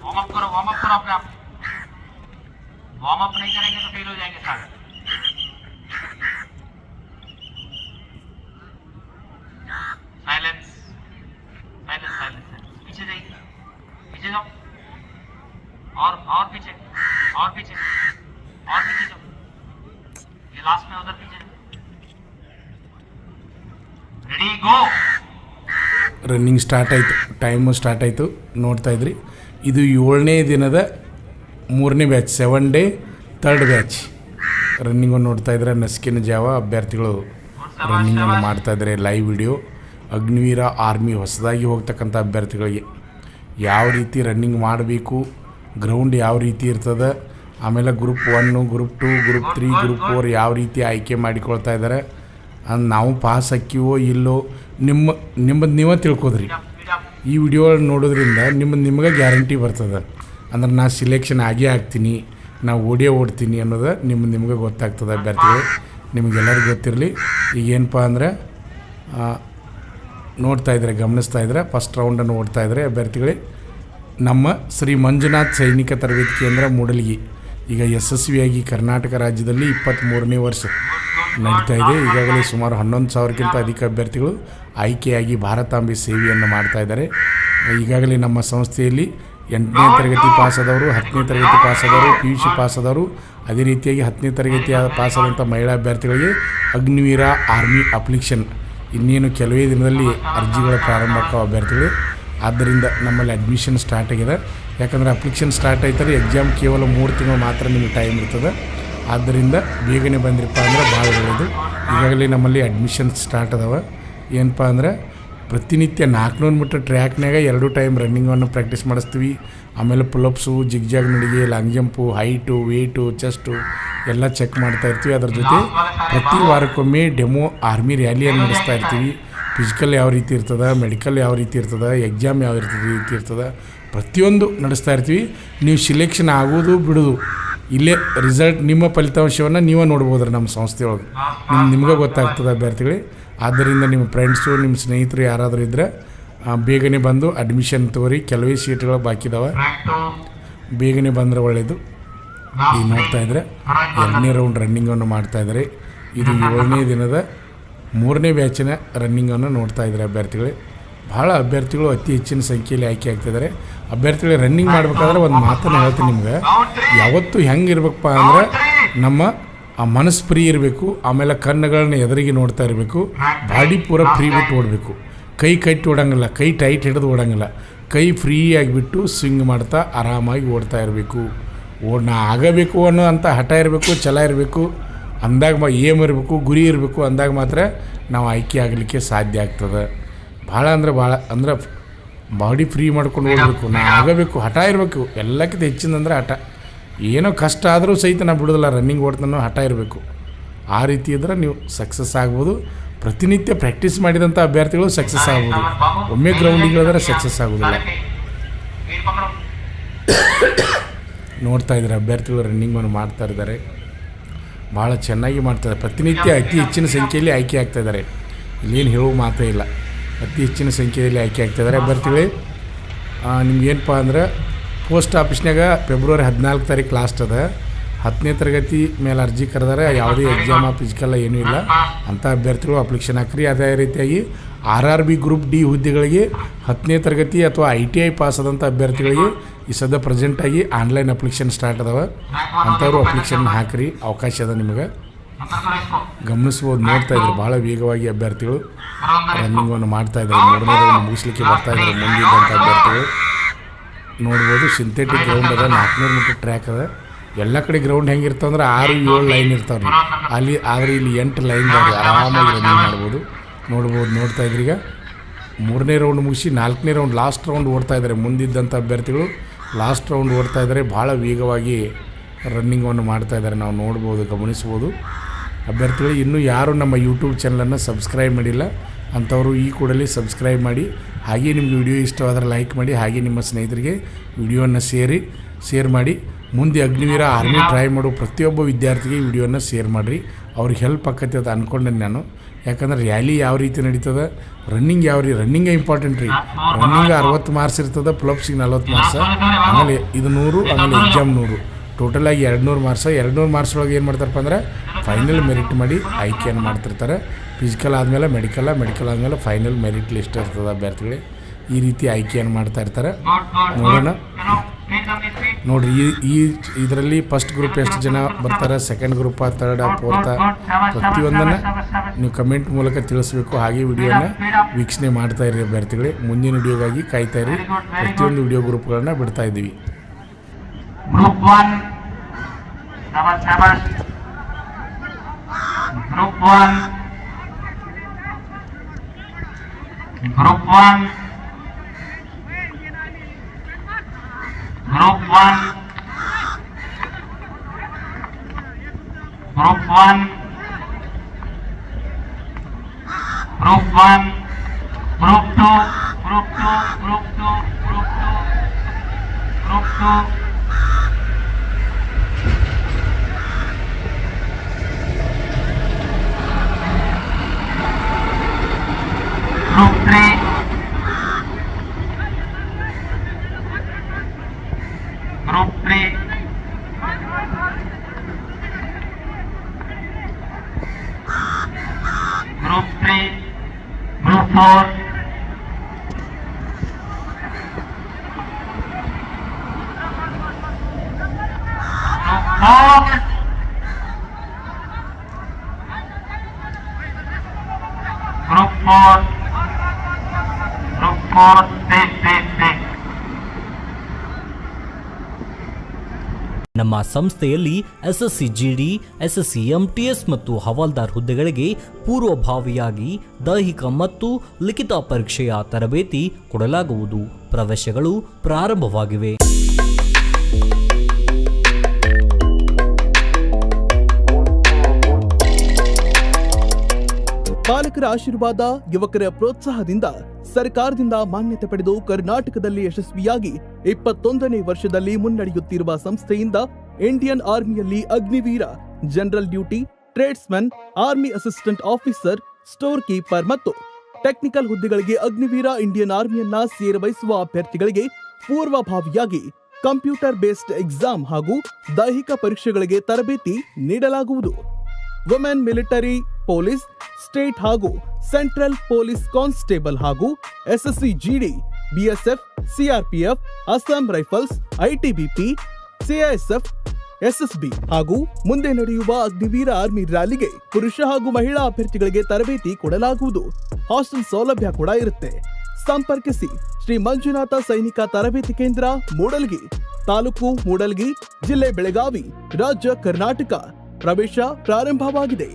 Warm up करो अपने आप। वार्म अप नहीं करेंगे तो फेल हो जाएंगे सारे। Silence silence silence. पीछे जाइए, पीछे जाओ, और पीछे, और पीछे, और पीछे जाओ। ये लास्ट में उधर पीछे। रेडी गो। ರನ್ನಿಂಗ್ ಸ್ಟಾರ್ಟ್ ಆಯಿತು, ಟೈಮು ಸ್ಟಾರ್ಟ್ ಆಯಿತು. ನೋಡ್ತಾ ಇದ್ರಿ, ಇದು 7ನೇ ದಿನದ 3ನೇ ಬ್ಯಾಚ್, 7 ಡೇ 3rd ಬ್ಯಾಚ್ ರನ್ನಿಂಗನ್ನು ನೋಡ್ತಾ ಇದ್ರೆ. ನಸುಕಿನ ಜಾವ ಅಭ್ಯರ್ಥಿಗಳು ರನ್ನಿಂಗನ್ನು ಮಾಡ್ತಾಯಿದ್ದಾರೆ. ಲೈವ್ ವಿಡಿಯೋ ಅಗ್ನಿವೀರ ಆರ್ಮಿ ಹೊಸದಾಗಿ ಹೋಗ್ತಕ್ಕಂಥ ಅಭ್ಯರ್ಥಿಗಳಿಗೆ ಯಾವ ರೀತಿ ರನ್ನಿಂಗ್ ಮಾಡಬೇಕು, ಗ್ರೌಂಡ್ ಯಾವ ರೀತಿ ಇರ್ತದೆ, ಆಮೇಲೆ ಗ್ರೂಪ್ 1, ಗ್ರೂಪ್ 2, ಗ್ರೂಪ್ 3, ಗ್ರೂಪ್ 4 ಯಾವ ರೀತಿ ಆಯ್ಕೆ ಮಾಡಿಕೊಳ್ತಾ ಇದ್ದಾರೆ, ನಾವು ಪಾಸ್ ಹಾಕಿವೋ ಇಲ್ಲೋ ನಿಮ್ಮದು ನೀವೇ ತಿಳ್ಕೋದ್ರಿ. ಈ ವಿಡಿಯೋ ನೋಡೋದ್ರಿಂದ ನಿಮಗೆ ಗ್ಯಾರಂಟಿ ಬರ್ತದೆ. ಅಂದ್ರೆ ನಾ ಸಿಲೆಕ್ಷನ್ ಆಗೇ ಆಗ್ತೀನಿ, ನಾವು ಓಡ್ತೀನಿ ಅನ್ನೋದು ನಿಮಗೆ ಗೊತ್ತಾಗ್ತದೆ. ಅಭ್ಯರ್ಥಿಗಳು ನಿಮಗೆಲ್ಲರಿಗೂ ಗೊತ್ತಿರಲಿ. ಈಗೇನಪ್ಪ ಅಂದರೆ ನೋಡ್ತಾ ಇದ್ದಾರೆ, ಗಮನಿಸ್ತಾ ಇದ್ದಾರೆ. ಫಸ್ಟ್ ರೌಂಡನ್ನು ಓಡ್ತಾ ಇದ್ದಾರೆ ಅಭ್ಯರ್ಥಿಗಳೇ. ನಮ್ಮ ಶ್ರೀ ಮಂಜುನಾಥ್ ಸೈನಿಕ ತರಬೇತಿ ಕೇಂದ್ರ ಮೂಡಲಗಿ ಈಗ ಯಶಸ್ವಿಯಾಗಿ ಕರ್ನಾಟಕ ರಾಜ್ಯದಲ್ಲಿ 23ನೇ ವರ್ಷ ನಡೀತಾ ಇದೆ. ಈಗಾಗಲೇ ಸುಮಾರು 11,000ಕ್ಕಿಂತ ಅಧಿಕ ಅಭ್ಯರ್ಥಿಗಳು ಆಯ್ಕೆಯಾಗಿ ಭಾರತಾಂಬೆ ಸೇವೆಯನ್ನು ಮಾಡ್ತಾ ಇದ್ದಾರೆ. ಈಗಾಗಲೇ ನಮ್ಮ ಸಂಸ್ಥೆಯಲ್ಲಿ 8ನೇ ತರಗತಿ ಪಾಸಾದವರು, 10ನೇ ತರಗತಿ ಪಾಸಾದವರು, PUC ಪಾಸಾದವರು, ಅದೇ ರೀತಿಯಾಗಿ 10ನೇ ತರಗತಿ ಪಾಸಾದಂಥ ಮಹಿಳಾ ಅಭ್ಯರ್ಥಿಗಳಿಗೆ ಅಗ್ನಿವೀರ ಆರ್ಮಿ ಅಪ್ಲಿಕೇಶನ್ ಇನ್ನೇನು ಕೆಲವೇ ದಿನದಲ್ಲಿ ಅರ್ಜಿಗಳ ಪ್ರಾರಂಭ ಆಗೋ ಅಭ್ಯರ್ಥಿಗಳು. ಆದ್ದರಿಂದ ನಮ್ಮಲ್ಲಿ ಅಡ್ಮಿಷನ್ ಸ್ಟಾರ್ಟ್ ಆಗಿದೆ. ಯಾಕಂದರೆ ಅಪ್ಲಿಕೇಶನ್ ಸ್ಟಾರ್ಟ್ ಆಯ್ತಾರೆ, ಎಕ್ಸಾಮ್ ಕೇವಲ 3 ತಿಂಗಳು ಮಾತ್ರ ನಿಮಗೆ ಟೈಮ್ ಇರ್ತದೆ. ಆದ್ದರಿಂದ ಬೇಗನೆ ಬಂದಿರಪ್ಪ ಅಂದ್ರೆ ಭಾಳ ಒಳ್ಳೆಯದು. ಈಗಾಗಲೇ ನಮ್ಮಲ್ಲಿ ಅಡ್ಮಿಷನ್ ಸ್ಟಾರ್ಟ್ ಅದಾವೆ. ಏನಪ್ಪ ಅಂದ್ರೆ ಪ್ರತಿನಿತ್ಯ 400 ಮೀಟರ್ ಟ್ರ್ಯಾಕ್ನಾಗ 2 ಟೈಮ್ ರನ್ನಿಂಗನ್ನು ಪ್ರಾಕ್ಟೀಸ್ ಮಾಡಿಸ್ತೀವಿ. ಆಮೇಲೆ ಪುಲಪ್ಸು, ಜಿಗ್ಜಾಗ್ ನಡಿಗೆ, long jump, height, weight, chest ಎಲ್ಲ ಚೆಕ್ ಮಾಡ್ತಾ ಇರ್ತೀವಿ. ಅದ್ರ ಜೊತೆ ಪ್ರತಿ ವಾರಕ್ಕೊಮ್ಮೆ ಡೆಮೋ ಆರ್ಮಿ ರ್ಯಾಲಿಯನ್ನು ನಡೆಸ್ತಾ ಇರ್ತೀವಿ. ಫಿಸಿಕಲ್ ಯಾವ ರೀತಿ ಇರ್ತದೆ, ಮೆಡಿಕಲ್ ಯಾವ ರೀತಿ ಇರ್ತದೆ, ಎಕ್ಸಾಮ್ ಯಾವ ರೀತಿ ಇರ್ತದೆ, ಪ್ರತಿಯೊಂದು ನಡೆಸ್ತಾ ಇರ್ತೀವಿ. ನೀವು ಸಿಲೆಕ್ಷನ್ ಆಗೋದು ಬಿಡೋದು ಇಲ್ಲೇ ರಿಸಲ್ಟ್, ನಿಮ್ಮ ಫಲಿತಾಂಶವನ್ನು ನೀವೇ ನೋಡ್ಬೋದ್ರಿ ನಮ್ಮ ಸಂಸ್ಥೆಯೊಳಗೆ. ನಿಮ್ಗೆ ಗೊತ್ತಾಗ್ತದೆ ಅಭ್ಯರ್ಥಿಗಳೇ. ಆದ್ದರಿಂದ ನಿಮ್ಮ ಫ್ರೆಂಡ್ಸು, ನಿಮ್ಮ ಸ್ನೇಹಿತರು ಯಾರಾದರೂ ಇದ್ದರೆ ಬೇಗನೆ ಬಂದು ಅಡ್ಮಿಷನ್ ತಗೋರಿ. ಕೆಲವೇ ಸೀಟ್ಗಳು ಬಾಕಿ ಇದಾವೆ, ಬೇಗನೆ ಬಂದರೆ ಒಳ್ಳೆಯದು. ಈಗ ನೋಡ್ತಾ ಇದ್ದರೆ 2ನೇ ರೌಂಡ್ ರನ್ನಿಂಗನ್ನು ಮಾಡ್ತಾಯಿದ್ದಾರೆ. ಇದು 7ನೇ ದಿನದ 3ನೇ ಬ್ಯಾಚಿನ ರನ್ನಿಂಗನ್ನು ನೋಡ್ತಾ ಇದ್ದಾರೆ ಅಭ್ಯರ್ಥಿಗಳೇ. ಭಾಳ ಅಭ್ಯರ್ಥಿಗಳು ಅತಿ ಹೆಚ್ಚಿನ ಸಂಖ್ಯೆಯಲ್ಲಿ ಆಯ್ಕೆ ಆಗ್ತಿದ್ದಾರೆ. ಅಭ್ಯರ್ಥಿಗಳು ರನ್ನಿಂಗ್ ಮಾಡಬೇಕಾದ್ರೆ ಒಂದು ಮಾತನ್ನು ಹೇಳ್ತೀನಿ ನಿಮ್ಗೆ, ಯಾವತ್ತೂ ಹೆಂಗೆ ಇರಬೇಕಪ್ಪ ಅಂದ್ರೆ ನಮ್ಮ ಆ ಮನಸ್ಸು ಫ್ರೀ ಇರಬೇಕು. ಆಮೇಲೆ ಕಣ್ಣುಗಳನ್ನ ಎದುರಿಗೆ ನೋಡ್ತಾ ಇರಬೇಕು. ಬಾಡಿ ಪೂರ ಫ್ರೀ ಬಿಟ್ಟು ಓಡಬೇಕು. ಕೈ ಕಟ್ಟಿ ಓಡಂಗಿಲ್ಲ, ಕೈ ಟೈಟ್ ಹಿಡಿದು ಓಡಂಗಿಲ್ಲ. ಕೈ ಫ್ರೀ ಆಗಿಬಿಟ್ಟು ಸ್ವಿಂಗ್ ಮಾಡ್ತಾ ಆರಾಮಾಗಿ ಓಡ್ತಾ ಇರಬೇಕು. ನಾ ಆಗಬೇಕು ಅನ್ನೋ ಅಂಥ ಹಠ ಇರಬೇಕು, ಛಲ ಇರಬೇಕು. ಅಂದಾಗ ಏಮ್ ಇರಬೇಕು, ಗುರಿ ಇರಬೇಕು. ಅಂದಾಗ ಮಾತ್ರ ನಾವು ಆಯ್ಕೆ ಆಗಲಿಕ್ಕೆ ಸಾಧ್ಯ ಆಗ್ತದೆ. ಭಾಳ ಅಂದ್ರೆ ಬಾಡಿ ಫ್ರೀ ಮಾಡ್ಕೊಂಡು ಓಡಬೇಕು. ನಾ ಆಗಬೇಕು, ಹಠ ಇರಬೇಕು. ಎಲ್ಲಕ್ಕಿಂತ ಹೆಚ್ಚಿನಂದ್ರೆ ಹಠ. ಏನೋ ಕಷ್ಟ ಆದರೂ ಸಹಿತ ನಾ ಬಿಡೋದಿಲ್ಲ, ರನ್ನಿಂಗ್ ಓಡ್ತಾನೋ ಹಠ ಇರಬೇಕು. ಆ ರೀತಿ ಇದ್ದರೆ ನೀವು ಸಕ್ಸಸ್ ಆಗ್ಬೋದು. ಪ್ರತಿನಿತ್ಯ ಪ್ರಾಕ್ಟೀಸ್ ಮಾಡಿದಂಥ ಅಭ್ಯರ್ಥಿಗಳು ಸಕ್ಸಸ್ ಆಗ್ಬೋದು. ಒಮ್ಮೆ ಗ್ರೌಂಡಿಗೆ ಹೋದರೆ ಸಕ್ಸಸ್ ಆಗೋದಿಲ್ಲ. ನೋಡ್ತಾ ಇದ್ದಾರೆ ಅಭ್ಯರ್ಥಿಗಳು ರನ್ನಿಂಗನ್ನು ಮಾಡ್ತಾ ಇದ್ದಾರೆ. ಭಾಳ ಚೆನ್ನಾಗಿ ಮಾಡ್ತಾರೆ. ಪ್ರತಿನಿತ್ಯ ಅತಿ ಹೆಚ್ಚಿನ ಸಂಖ್ಯೆಯಲ್ಲಿ ಆಯ್ಕೆ ಆಗ್ತಾಯಿದ್ದಾರೆ. ಇಲ್ಲೇನು ಹೇಳೋ ಮಾತೇ ಇಲ್ಲ. ಅತಿ ಹೆಚ್ಚಿನ ಸಂಖ್ಯೆಯಲ್ಲಿ ಆಯ್ಕೆ ಆಗ್ತಾಯಿದ್ದಾರೆ ಅಭ್ಯರ್ಥಿಗಳೇ. ನಿಮ್ಗೇನಪ್ಪ ಅಂದ್ರೆ ಪೋಸ್ಟ್ ಆಫೀಸ್ನಾಗ ಫೆಬ್ರವರಿ 14 ತಾರೀಕು ಲಾಸ್ಟ್ ಅದ. 10ನೇ ತರಗತಿ ಮೇಲೆ ಅರ್ಜಿ ಕರೆದಾರೆ. ಯಾವುದೇ ಎಕ್ಸಾಮ ಫಿಸಿಕಲ್ಲ ಏನೂ ಇಲ್ಲ. ಅಂಥ ಅಭ್ಯರ್ಥಿಗಳು ಅಪ್ಲಿಕೇಶನ್ ಹಾಕ್ರಿ. ಅದೇ ರೀತಿಯಾಗಿ RRB ಗ್ರೂಪ್ ಡಿ ಹುದ್ದೆಗಳಿಗೆ 10ನೇ ತರಗತಿ ಅಥವಾ ITI ಪಾಸ್ ಆದಂಥ ಅಭ್ಯರ್ಥಿಗಳಿಗೆ ಈ ಸದ್ಯ ಪ್ರೆಸೆಂಟಾಗಿ ಆನ್ಲೈನ್ ಅಪ್ಲಿಕೇಶನ್ ಸ್ಟಾರ್ಟ್ ಅದಾವೆ. ಅಂಥವ್ರು ಅಪ್ಲಿಕೇಶನ್ ಹಾಕಿರಿ, ಅವಕಾಶ ಅದ ನಿಮಗೆ. ಗಮನಿಸ್ಬೋದು, ನೋಡ್ತಾ ಇದ್ದಾರೆ ಭಾಳ ವೇಗವಾಗಿ ಅಭ್ಯರ್ಥಿಗಳು ರನ್ನಿಂಗನ್ನು ಮಾಡ್ತಾಯಿದ್ದಾರೆ. 3ನೇ ರೌಂಡ್ ಮುಗಿಸ್ಲಿಕ್ಕೆ ಬರ್ತಾಯಿದ್ದಾರೆ ಮುಂದಿದ್ದಂಥ ಅಭ್ಯರ್ಥಿಗಳು. ನೋಡ್ಬೋದು, ಸಿಂಥೆಟಿಕ್ ಗ್ರೌಂಡ್ ಅದ, 400 ಮೀಟರ್ ಟ್ರ್ಯಾಕ್ ಅದ. ಎಲ್ಲ ಕಡೆ ಗ್ರೌಂಡ್ ಹೆಂಗಿರ್ತಾವೆ ಅಂದ್ರೆ 6-7 ಲೈನ್ ಇರ್ತಾವೆ ರೀ ಅಲ್ಲಿ. ಆದರೆ ಇಲ್ಲಿ 8 ಲೈನ್ ಅದಾವೆ, ಆರಾಮಾಗಿ ರನ್ನಿಂಗ್ ಮಾಡ್ಬೋದು. ನೋಡ್ತಾ ಇದ್ರಿ. ಈಗ 3ನೇ ರೌಂಡ್ ಮುಗಿಸಿ 4ನೇ ರೌಂಡ್ ಲಾಸ್ಟ್ ರೌಂಡ್ ಓಡ್ತಾ ಇದ್ದಾರೆ. ಮುಂದಿದ್ದಂಥ ಅಭ್ಯರ್ಥಿಗಳು ಲಾಸ್ಟ್ ರೌಂಡ್ ಓಡ್ತಾ ಇದ್ದಾರೆ. ಭಾಳ ವೇಗವಾಗಿ ರನ್ನಿಂಗನ್ನು ಮಾಡ್ತಾಯಿದ್ದಾರೆ. ನಾವು ನೋಡ್ಬೋದು, ಗಮನಿಸ್ಬೋದು. ಅಭ್ಯರ್ಥಿಗಳು ಇನ್ನೂ ಯಾರು ನಮ್ಮ ಯೂಟ್ಯೂಬ್ ಚಾನಲನ್ನು ಸಬ್ಸ್ಕ್ರೈಬ್ ಮಾಡಿಲ್ಲ ಅಂಥವರು ಈ ಕೂಡಲೇ ಸಬ್ಸ್ಕ್ರೈಬ್ ಮಾಡಿ. ಹಾಗೆ ನಿಮಗೆ ವಿಡಿಯೋ ಇಷ್ಟವಾದರೆ ಲೈಕ್ ಮಾಡಿ. ಹಾಗೆ ನಿಮ್ಮ ಸ್ನೇಹಿತರಿಗೆ ವಿಡಿಯೋವನ್ನು ಶೇರ್ ಮಾಡಿ. ಮುಂದೆ ಅಗ್ನಿವೀರ ಆರ್ಮಿ ಟ್ರೈ ಮಾಡೋ ಪ್ರತಿಯೊಬ್ಬ ವಿದ್ಯಾರ್ಥಿಗೆ ವಿಡಿಯೋನ ಶೇರ್ ಮಾಡಿರಿ. ಅವ್ರಿಗೆ ಹೆಲ್ಪ್ ಆಕೈತೆ ಅಂತ ಅಂದ್ಕೊಂಡೆ ನಾನು. ಯಾಕಂದ್ರೆ ರ್ಯಾಲಿ ಯಾವ ರೀತಿ ನಡೀತದೆ, ರನ್ನಿಂಗ್ ರನ್ನಿಂಗೇ ಇಂಪಾರ್ಟೆಂಟ್ ರೀ. ರನ್ನಿಂಗ್ 60 ಮಾರ್ಕ್ಸ್ ಇರ್ತದೆ, ಪ್ಲಬ್ಸಿಗೆ 40 ಮಾರ್ಕ್ಸ್, ಆಮೇಲೆ ಇದು 100, ಆಮೇಲೆ ಎಕ್ಸಾಮ್ 100, ಟೋಟಲಾಗಿ 200 ಮಾರ್ಕ್ಸ್. 200 ಮಾರ್ಕ್ಸ್ ಒಳಗೆ ಏನು ಮಾಡ್ತಾರಪ್ಪ ಅಂದ್ರೆ ಫೈನಲ್ ಮೆರಿಟ್ ಮಾಡಿ ಆಯ್ಕೆಯನ್ನು ಮಾಡ್ತಿರ್ತಾರೆ. ಫಿಸಿಕಲ್ ಆದಮೇಲೆ ಮೆಡಿಕಲ್ ಆದಮೇಲೆ ಫೈನಲ್ ಮೆರಿಟ್ ಲಿಸ್ಟ್ ಇರ್ತದೆ ಅಭ್ಯರ್ಥಿಗಳಿಗೆ. ಈ ರೀತಿ ಆಯ್ಕೆಯನ್ನು ಮಾಡ್ತಾ ಇರ್ತಾರೆ. ನೋಡೋಣ ನೋಡಿರಿ, ಈ ಇದರಲ್ಲಿ ಫಸ್ಟ್ ಗ್ರೂಪ್ ಎಷ್ಟು ಜನ ಬರ್ತಾರೆ, ಸೆಕೆಂಡ್ ಗ್ರೂಪ, ಥರ್ಡ, ಫೋರ್ತ, ಪ್ರತಿಯೊಂದನ್ನು ನೀವು ಕಮೆಂಟ್ ಮೂಲಕ ತಿಳಿಸ್ಬೇಕು. ಹಾಗೆ ವಿಡಿಯೋನ ವೀಕ್ಷಣೆ ಮಾಡ್ತಾ ಇರಿ ಅಭ್ಯರ್ಥಿಗಳೇ. ಮುಂದಿನ ವಿಡಿಯೋಗಾಗಿ ಕಾಯ್ತಾ ಇರಿ. ಪ್ರತಿಯೊಂದು ವಿಡಿಯೋ ಗ್ರೂಪ್ಗಳನ್ನು ಬಿಡ್ತಾ ಇದ್ದೀವಿ. Group 1 group 1 group 1 group 1 group 1 group 1 group 2 group 2 group 2 group 2 group 2 Group 3 Group 3 Group 3 Group 4 Group 4 Group 4 take ನಮ್ಮ ಸಂಸ್ಥೆಯಲ್ಲಿ ಎಸ್ಎಸ್ಸಿ ಜಿಡಿ, ಎಸ್ಎಸ್ಸಿ ಎಂಟಿಎಸ್ ಮತ್ತು ಹವಾಲ್ದಾರ್ ಹುದ್ದೆಗಳಿಗೆ ಪೂರ್ವಭಾವಿಯಾಗಿ ದೈಹಿಕ ಮತ್ತು ಲಿಖಿತ ಪರೀಕ್ಷೆಯ ತರಬೇತಿ ಕೊಡಲಾಗುವುದು. ಪ್ರವೇಶಗಳು ಪ್ರಾರಂಭವಾಗಿವೆ. ಪಾಲಕರ ಆಶೀರ್ವಾದ, ಯುವಕರ ಪ್ರೋತ್ಸಾಹದಿಂದ ಸರ್ಕಾರದಿಂದ ಮಾನ್ಯತೆ ಪಡೆದು ಕರ್ನಾಟಕದಲ್ಲಿ ಯಶಸ್ವಿಯಾಗಿ 21ನೇ ವರ್ಷದಲ್ಲಿ ಮುನ್ನಡೆಯುತ್ತಿರುವ ಸಂಸ್ಥೆಯಿಂದ ಇಂಡಿಯನ್ ಆರ್ಮಿಯಲ್ಲಿ Agniveer, general duty, tradesman, army assistant officer, storekeeper ಮತ್ತು ಟೆಕ್ನಿಕಲ್ ಹುದ್ದೆಗಳಿಗೆ ಅಗ್ನಿವೀರ ಇಂಡಿಯನ್ ಆರ್ಮಿಯನ್ನ ಸೇರಬಯಸುವ ಅಭ್ಯರ್ಥಿಗಳಿಗೆ ಪೂರ್ವಭಾವಿಯಾಗಿ ಕಂಪ್ಯೂಟರ್ ಬೇಸ್ಡ್ ಎಕ್ಸಾಮ್ ಹಾಗೂ ದೈಹಿಕ ಪರೀಕ್ಷೆಗಳಿಗೆ ತರಬೇತಿ ನೀಡಲಾಗುವುದು. ವುಮೆನ್ ಮಿಲಿಟರಿ, ಪೊಲೀಸ್, ಸ್ಟೇಟ್ ಹಾಗೂ ಸೆಂಟ್ರಲ್ ಪೊಲೀಸ್ ಕಾನ್ಸ್ಟೇಬಲ್ ಹಾಗೂ SSC GD, BSF, CRPF, Assam rifles, ITBP, CISF, SSB ಹಾಗೂ ಮುಂದೆ ನಡೆಯುವ ಅಗ್ನಿವೀರ ಆರ್ಮಿ ರ್ಯಾಲಿಗೆ ಪುರುಷ ಹಾಗೂ ಮಹಿಳಾ ಅಭ್ಯರ್ಥಿಗಳಿಗೆ ತರಬೇತಿ ಕೊಡಲಾಗುವುದು. ಹಾಸ್ಟೆಲ್ ಸೌಲಭ್ಯ ಕೂಡ ಇರುತ್ತೆ. ಸಂಪರ್ಕಿಸಿ ಶ್ರೀ ಮಂಜುನಾಥ ಸೈನಿಕ ತರಬೇತಿ ಕೇಂದ್ರ, ಮೂಡಲ್ಗಿ, ತಾಲೂಕು ಮೂಡಲ್ಗಿ, ಜಿಲ್ಲೆ ಬೆಳಗಾವಿ, ರಾಜ್ಯ ಕರ್ನಾಟಕ. ಪ್ರವೇಶ ಪ್ರಾರಂಭವಾಗಿದೆ.